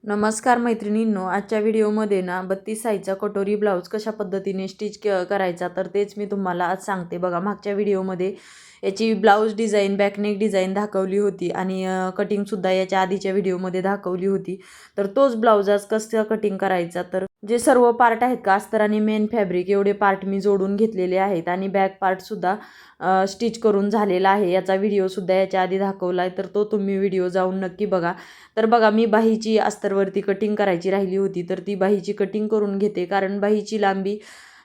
नमस्कार मैत्रिणींनो, आजच्या व्हिडिओमध्ये ना 32 साईजचा कटोरी ब्लाऊज कशा पद्धतीने स्टिच करायचा तर तेच मी तुम्हाला आज सांगते. बघा, मागच्या व्हिडिओमध्ये याची ब्लाऊज डिझाईन, बॅकनेक डिझाईन दाखवली होती आणि कटिंगसुद्धा याच्या आधीच्या व्हिडिओमध्ये दाखवली होती. तर तोच ब्लाऊज आज कसं कटिंग करायचा, तर जे सर्व पार्ट आहेत का, अस्तर आणि मेन फॅब्रिक एवढे पार्ट मी जोडून घेतलेले आहेत आणि बॅक पार्टसुद्धा स्टिच करून झालेला आहे. याचा व्हिडिओसुद्धा याच्या आधी दाखवला आहे, तर तो तुम्ही व्हिडिओ जाऊन नक्की बघा. तर बघा, मी बाहीची अस्तरवरती कटिंग करायची राहिली होती, तर ती बाहीची कटिंग करून घेते. कारण बाहीची लांबी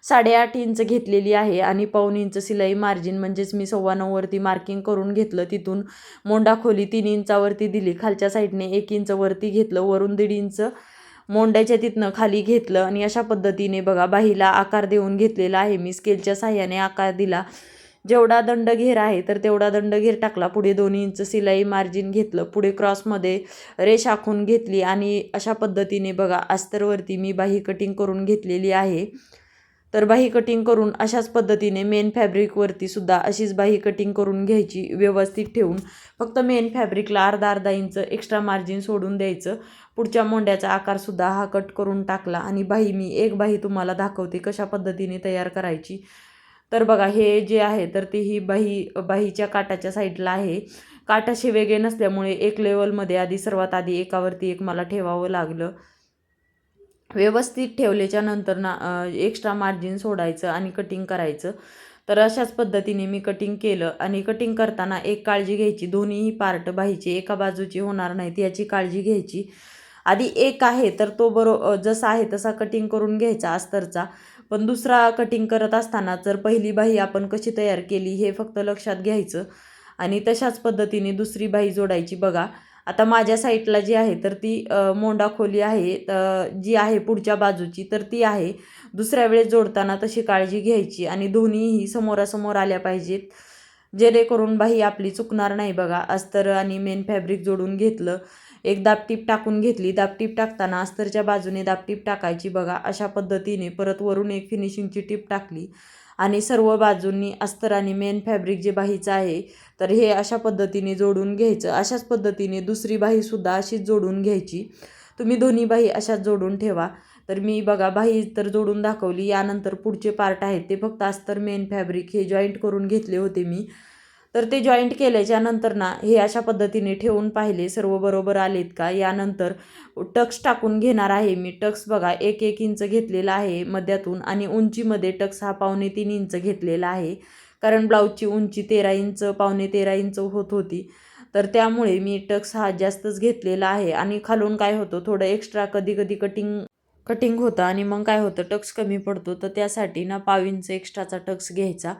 8.5 इंच घेतलेली आहे आणि पाऊण इंच सिलाई मार्जिन म्हणजेच मी 9.25 वरती मार्किंग करून घेतलं. तिथून मोंडा खोली 3 इंचावरती दिली, खालच्या साईडने 1 इंच वरती घेतलं, वरून 1.5 इंच मोंड्याच्या तिथनं खाली घेतलं आणि अशा पद्धतीने बघा बाहीला आकार देऊन घेतलेला आहे. मी स्केलच्या साह्याने आकार दिला. जेवढा दंड घेर आहे तर तेवढा दंड घेर टाकला. पुढे 2 इंच सिलाई मार्जिन घेतलं, पुढे क्रॉसमध्ये रेष आखून घेतली आणि अशा पद्धतीने बघा अस्तरवरती मी बाही कटिंग करून घेतलेली आहे. तर बाही कटिंग करून अशाच पद्धतीने मेन फॅब्रिकवरती सुद्धा अशीच बाही कटिंग करून घ्यायची व्यवस्थित ठेवून. फक्त मेन फॅब्रिकला अर्धा इंच एक्स्ट्रा मार्जिन सोडून द्यायचं. पुढच्या मोंड्याचा आकारसुद्धा हा कट करून टाकला आणि बाही मी एक बाही तुम्हाला दाखवते कशा पद्धतीने तयार करायची. तर बघा, हे जे आहे तर ती ही बाहीच्या काटाच्या साईडला आहे. काट असे वेगळे नसल्यामुळे एक लेवलमध्ये सर्वात आधी एकावरती एक मला ठेवावं लागलं. व्यवस्थित ठेवल्याच्या नंतर ना एक्स्ट्रा मार्जिन सोडायचं आणि कटिंग करायचं. तर अशाच पद्धतीने मी कटिंग केलं आणि कटिंग करताना एक काळजी घ्यायची, दोन्हीही पार्ट बाहीचे एका बाजूची होणार नाहीत याची काळजी घ्यायची. आधी एक आहे तर तो जसा आहे तसा कटिंग करून घ्यायचा अस्तरचा. पण दुसरा कटिंग करत असताना जर पहिली बाही आपण कशी तयार केली हे फक्त लक्षात घ्यायचं आणि तशाच पद्धतीने दुसरी बाही जोडायची. बघा, आता माझ्या साईडला जी आहे तर ती मोंडा खोली आहे, जी आहे पुढच्या बाजूची तर ती आहे. दुसऱ्या वेळेस जोडताना तशी काळजी घ्यायची आणि दोन्हीही समोरासमोर आल्या पाहिजेत, जेणेकरून बाही आपली चुकणार नाही. बघा, अस्तर आणि मेन फॅब्रिक जोडून घेतलं, एक दाबटीप टाकून घेतली. दाबटीप टाकताना अस्तरच्या बाजूने दाबटीप टाकायची. बघा, अशा पद्धतीने परत वरून एक फिनिशिंगची टीप टाकली आणि सर्व बाजूंनी अस्तर आणि मेन फॅब्रिक जे बाहीचं आहे तर हे अशा पद्धतीने जोडून घ्यायचं. अशाच पद्धतीने दुसरी बाहीसुद्धा अशीच जोडून घ्यायची. तुम्ही दोन्ही बाही अशाच जोडून ठेवा. तर मी बघा बाही तर जोडून दाखवली. यानंतर पुढचे पार्ट आहेत ते फक्त अस्तर मेन फॅब्रिक हे जॉईंट करून घेतले होते मी. तर ते जॉईंट केल्याच्या नंतर ना हे अशा पद्धतीने ठेवून पाहिले सर्व बरोबर आलेत का. यानंतर टक्स टाकून घेणार आहे मी. टक्स बघा 1 इंच घेतलेला आहे मध्यातून आणि उंचीमध्ये टक्स हा 2.25 इंच घेतलेला आहे. कारण ब्लाऊजची उंची 13 इंच 13.25 इंच होत होती, तर त्यामुळे मी टक्स हा जास्तच घेतलेला आहे. आणि खालून काय होतं, थोडं एक्स्ट्रा कधी कधी कटिंग होतं आणि मग काय होतं टक्स कमी पडतो, तर त्यासाठी ना 1/2 इंच एक्स्ट्राचा टक्स घ्यायचा.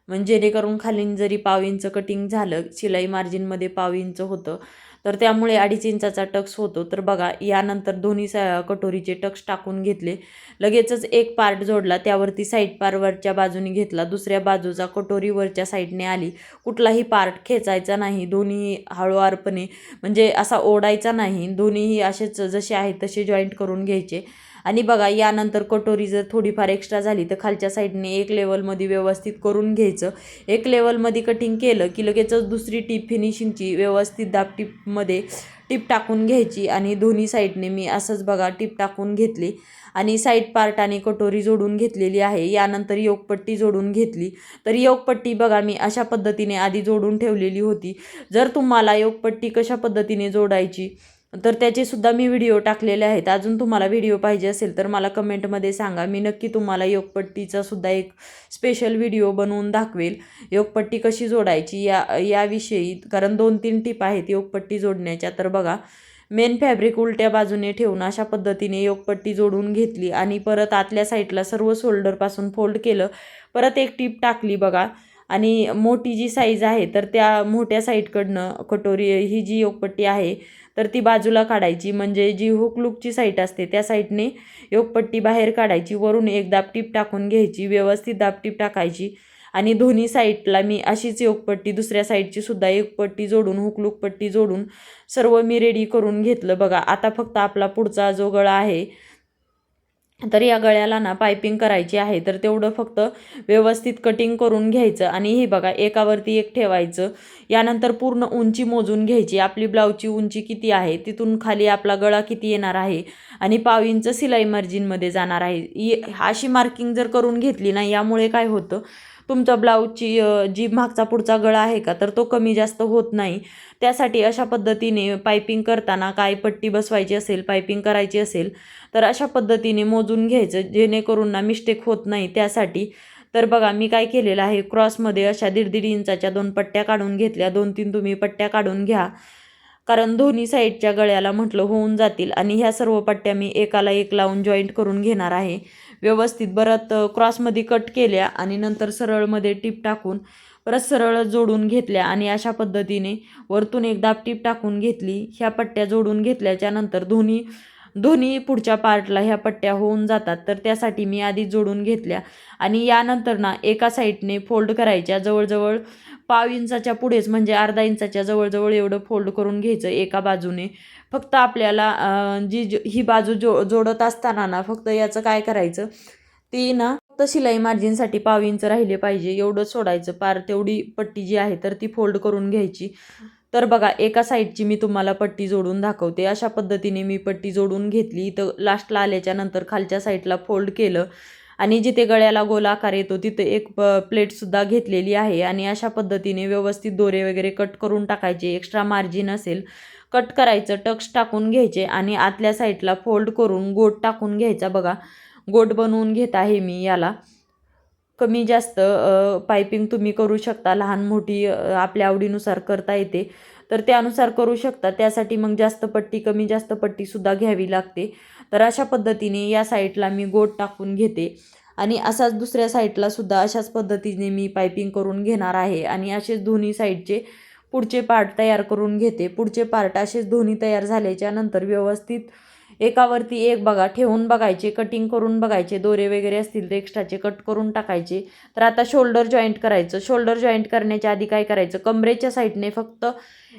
म्हणजे जेणेकरून खालीन जरी 1/2 इंच कटिंग झालं, शिलाई मार्जिनमध्ये 1/2 इंच होतं, तर त्यामुळे 2.5 इंचाचा टक्स होतो. तर बघा, यानंतर दोन्ही कटोरीचे टक्स टाकून घेतले. लगेचच एक पार्ट जोडला, त्यावरती साईड पार वरच्या बाजूने घेतला, दुसऱ्या बाजूचा कटोरी वरच्या साईडने आली. कुठलाही पार्ट खेचायचा नाही, दोन्ही हळूवारपणे म्हणजे असा ओढायचा नाही, दोन्हीही असेच जसे आहेत तसे जॉईंट करून घ्यायचे. आणि बघा, यानंतर कटोरी जर थोडीफार एक्स्ट्रा झाली तर खालच्या साईडने एक लेवलमध्ये व्यवस्थित करून घ्यायचं. एक लेवलमध्ये कटिंग केलं की लगेचच दुसरी टीप फिनिशिंगची व्यवस्थित दाबटीपमध्ये टीप टाकून घ्यायची आणि दोन्ही साईडने मी असंच बघा टीप टाकून घेतली आणि साईड पार्ट आणि कटोरी जोडून घेतलेली आहे. यानंतर योगपट्टी जोडून घेतली. तर योगपट्टी बघा मी अशा पद्धतीने आधी जोडून ठेवलेली होती. जर तुम्हाला योगपट्टी कशा पद्धतीने जोडायची तर त्याचे सुद्धा मी व्हिडिओ टाकलेले आहेत. अजून तुम्हाला व्हिडिओ पाहिजे असेल तर मला कमेंटमध्ये सांगा, मी नक्की तुम्हाला योगपट्टीचा सुद्धा एक स्पेशल व्हिडिओ बनवून दाखवेल, योगपट्टी कशी जोडायची याविषयी. कारण 2-3 टिप आहेत योगपट्टी जोडण्याच्या. तर बघा, मेन फॅब्रिक उलट्या बाजूने ठेवून अशा पद्धतीने योगपट्टी जोडून घेतली आणि परत आतल्या साईडला सर्व शोल्डरपासून फोल्ड केलं, परत एक टीप टाकली बघा. आणि मोठी जी साईज आहे तर त्या मोठ्या साईडकडनं कटोरी ही जी योगपट्टी आहे तर ती बाजूला काढायची. म्हणजे जी हुक लूकची साईड असते त्या साईडने योगपट्टी बाहेर काढायची, वरून एक दाबटीप टाकून घ्यायची, व्यवस्थित दाबटीप टाकायची आणि दोन्ही साईडला मी अशीच योगपट्टी दुसऱ्या साईडची सुद्धा योगपट्टी जोडून हुकलूक पट्टी जोडून सर्व मी रेडी करून घेतलं. बघा, आता फक्त आपला पुढचा जो गळा आहे तर या गळ्याला ना पायपिंग करायची आहे, तर तेवढं फक्त व्यवस्थित कटिंग करून घ्यायचं आणि हे बघा एकावरती एक ठेवायचं. यानंतर पूर्ण उंची मोजून घ्यायची. आपली ब्लाऊजची उंची किती आहे, तिथून खाली आपला गळा किती येणार आहे आणि पाव इंच शिलाई मार्जिनमध्ये जाणार आहे. अशी मार्किंग जर करून घेतली ना, यामुळे काय होतं, तुमचा ब्लाऊजची जी मागचा पुढचा गळा आहे का, तर तो कमी जास्त होत नाही. त्यासाठी अशा पद्धतीने पायपिंग करताना काय पट्टी बसवायची असेल, पायपिंग करायची असेल, तर अशा पद्धतीने मोजून घ्यायचं, जेणेकरून ना मिस्टेक होत नाही त्यासाठी. तर बघा मी काय केलेलं आहे, क्रॉसमध्ये अशा 1.5 इंचाच्या 2 पट्ट्या काढून घेतल्या. 2-3 तुम्ही पट्ट्या काढून घ्या, कारण दोन्ही साईडच्या गळ्याला म्हटलं होऊन जातील. आणि ह्या सर्व पट्ट्या मी एकाला एक लावून जॉईंट करून घेणार आहे व्यवस्थित. परत क्रॉसमध्ये कट केल्या आणि नंतर सरळमध्ये टीप टाकून परत सरळ जोडून घेतल्या आणि अशा पद्धतीने वरतून एकदा टीप टाकून घेतली. ह्या पट्ट्या जोडून घेतल्याच्या नंतर दोन्ही पुढच्या पार्टला ह्या पट्ट्या होऊन जातात, तर त्यासाठी मी आधी जोडून घेतल्या. आणि यानंतर ना एका साईडने फोल्ड करायच्या, जवळजवळ पाव इंचाच्या पुढेच, म्हणजे अर्धा इंचाच्या जवळजवळ एवढं फोल्ड करून घ्यायचं एका बाजूने. फक्त आपल्याला ही बाजू जोडत असताना ना फक्त याचं काय करायचं, ती ना फक्त शिलाई मार्जिनसाठी पाव इंच राहिले पाहिजे एवढं सोडायचं. पार तेवढी पट्टी जी आहे तर ती फोल्ड करून घ्यायची. तर बघा एका साईडची मी तुम्हाला पट्टी जोडून दाखवते. अशा पद्धतीने मी पट्टी जोडून घेतली. तर लास्टला आल्याच्या नंतर खालच्या साईडला फोल्ड केलं आणि जिथे गळ्याला गोल आकार येतो तिथे एक प्लेटसुद्धा घेतलेली आहे. आणि अशा पद्धतीने व्यवस्थित दोरे वगैरे कट करून टाकायचे. एक्स्ट्रा मार्जिन असेल कट करायचं, टक्स टाकून घ्यायचे आणि आतल्या साईडला फोल्ड करून गोट टाकून घ्यायचा. बघा गोट बनवून घेत आहे मी याला. कमी जास्त पायपिंग तुम्ही करू शकता, लहान मोठी आपल्या आवडीनुसार करता येते, तर त्यानुसार करू शकता. त्यासाठी मग जास्त पट्टी कमी जास्त पट्टीसुद्धा घ्यावी लागते. तर अशा पद्धतीने या साईडला मी गोट टाकून घेते आणि असाच दुसऱ्या साईडला सुद्धा अशाच पद्धतीने मी पायपिंग करून घेणार आहे. आणि असेच दोन्ही साईडचे पुढचे पार्ट तयार करून घेते. पुढचे पार्ट असेच दोन्ही तयार झाल्याच्या नंतर व्यवस्थित एकावरती एक बघा ठेवून बघायचे, कटिंग करून बघायचे. दोरे वगैरे असतील ते एक्स्ट्राचे कट करून टाकायचे. तर आता शोल्डर जॉईंट करायचं. शोल्डर जॉईंट करण्याच्या आधी काय करायचं, कमरेच्या साईडने फक्त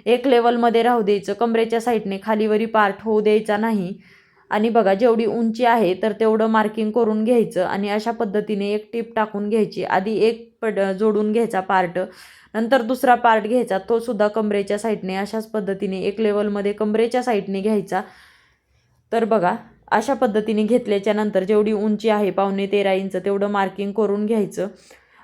एक लेवलमध्ये राहू द्यायचं. कमरेच्या साईडने खालीवरी पार्ट होऊ द्यायचा नाही. आणि बघा जेवढी उंची आहे तर तेवढं मार्किंग करून घ्यायचं आणि अशा पद्धतीने एक टीप टाकून घ्यायची. आधी एक जोडून घ्यायचा पार्ट, नंतर दुसरा पार्ट घ्यायचा, तो सुद्धा कमरेच्या साईडने अशाच पद्धतीने एक लेवलमध्ये कमरेच्या साईडने घ्यायचा. तर बघा अशा पद्धतीने घेतल्याच्या नंतर जेवढी उंची आहे 12.5 इंच तेवढं मार्किंग करून घ्यायचं.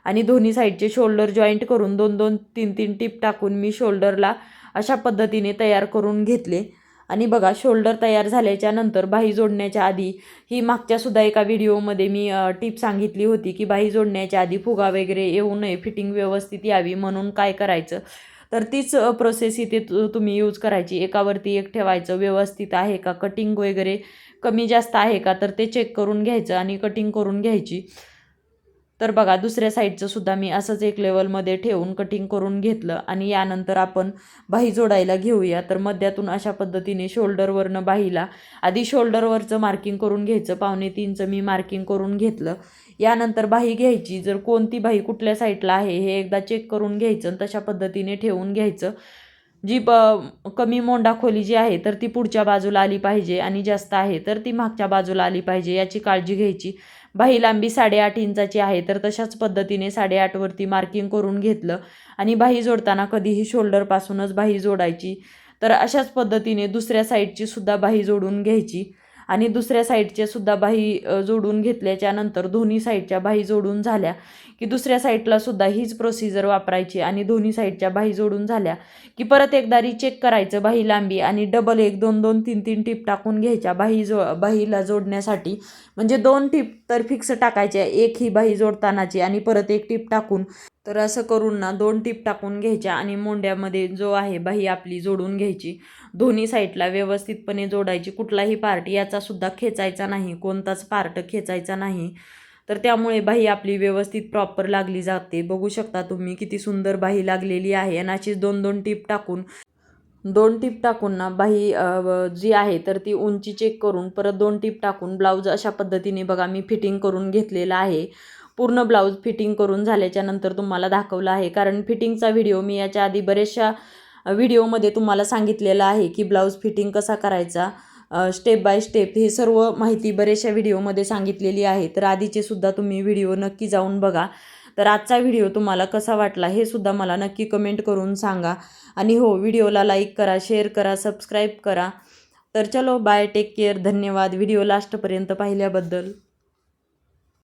आणि दोन्ही साईडचे शोल्डर जॉईंट करून 2-2, 3-3 टीप टाकून मी शोल्डरला अशा पद्धतीने तयार करून घेतले. आणि बघा शोल्डर तयार झाल्याच्या नंतर बाही जोडण्याच्या आधी, ही मागच्यासुद्धा एका व्हिडिओमध्ये मी टीप सांगितली होती की बाही जोडण्याच्या आधी फुगा वगैरे येऊ नये, फिटिंग व्यवस्थित यावी म्हणून काय करायचं, तर तीच प्रोसेस इथे तुम्ही यूज करायची. एकावरती एक ठेवायचं, व्यवस्थित आहे का, कटिंग वगैरे कमी जास्त आहे का तर ते चेक करून घ्यायचं आणि कटिंग करून घ्यायची. तर बघा दुसऱ्या साईडचं सुद्धा मी असंच एक लेवलमध्ये ठेवून कटिंग करून घेतलं. आणि यानंतर आपण बाही जोडायला घेऊया. तर मध्यातून अशा पद्धतीने शोल्डरवरनं बाहीला आधी शोल्डरवरचं मार्किंग करून घ्यायचं. 2.5 मी मार्किंग करून घेतलं. यानंतर बाही घ्यायची. जर कोणती बाही कुठल्या साईडला आहे हे एकदा चेक करून घ्यायचं आणि तशा पद्धतीने ठेवून घ्यायचं. जी कमी मोंडा खोली जी आहे तर ती पुढच्या बाजूला आली पाहिजे आणि जास्त आहे तर ती मागच्या बाजूला आली पाहिजे, याची काळजी घ्यायची. बाही लांबी 8.5 इंचाची आहे तर तशाच पद्धतीने 8.5 वरती मार्किंग करून घेतलं. आणि बाही जोडताना कधीही शोल्डरपासूनच बाही जोडायची. तर अशाच पद्धतीने दुसऱ्या साईडची सुद्धा बाही जोडून घ्यायची. आणि दुसऱ्या साईडचे सुद्धा बाही जोडून घेतल्याच्या नंतर दोन्ही साईडच्या बाही जोडून झाल्या की दुसऱ्या साईडला सुद्धा हीच प्रोसिजर वापरायची. आणि दोन्ही साईडच्या बाही जोडून झाल्या की परत एकदा रिचेक करायचं बाही लांबी आणि डबल 1-2-2, 3-3 टीप टाकून घ्यायच्या बाहीला जोडण्यासाठी. म्हणजे 2 टीप तर फिक्स टाकायच्या, एक ही बाही जोडतानाची आणि परत एक टीप टाकून. तर असं करून ना 2 टीप टाकून घ्यायच्या आणि मोंड्यामध्ये जो आहे बाही आपली जोडून घ्यायची. दोन्ही साईडला व्यवस्थितपणे जोडायची. कुठलाही पार्ट याचा सुद्धा खेचायचा नाही, कोणताच पार्ट खेचायचा नाही. तर त्यामुळे बाही आपली व्यवस्थित प्रॉपर लागली जाते. बघू शकता तुम्ही किती सुंदर बाही लागलेली आहे. आणि अशीच 2-2 टीप टाकून ना बाही जी आहे तर ती उंची चेक करून परत 2 टीप टाकून ब्लाऊज अशा पद्धतीने बघा मी फिटिंग करून घेतलेला आहे. पूर्ण ब्लाऊज फिटिंग करून झाल्याच्या नंतर तुम्हाला दाखवलं आहे, कारण फिटिंगचा व्हिडिओ मी याच्या आधी बऱ्याचशा व्हिडिओमध्ये तुम्हाला सांगितलेलं आहे की ब्लाऊज फिटिंग कसा करायचा. स्टेप बाय स्टेप हे सर्व माहिती बऱ्याचशा व्हिडिओमध्ये सांगितलेली आहे. तर आधीचे सुद्धा तुम्ही व्हिडिओ नक्की जाऊन बघा. तर आजचा व्हिडिओ तुम्हाला कसा वाटला हे सुद्धा मला नक्की कमेंट करून सांगा. आणि हो, व्हिडिओला लाईक करा, शेअर करा, सबस्क्राईब करा. तर चलो बाय, टेक केअर, धन्यवाद व्हिडिओ लास्टपर्यंत पाहिल्याबद्दल.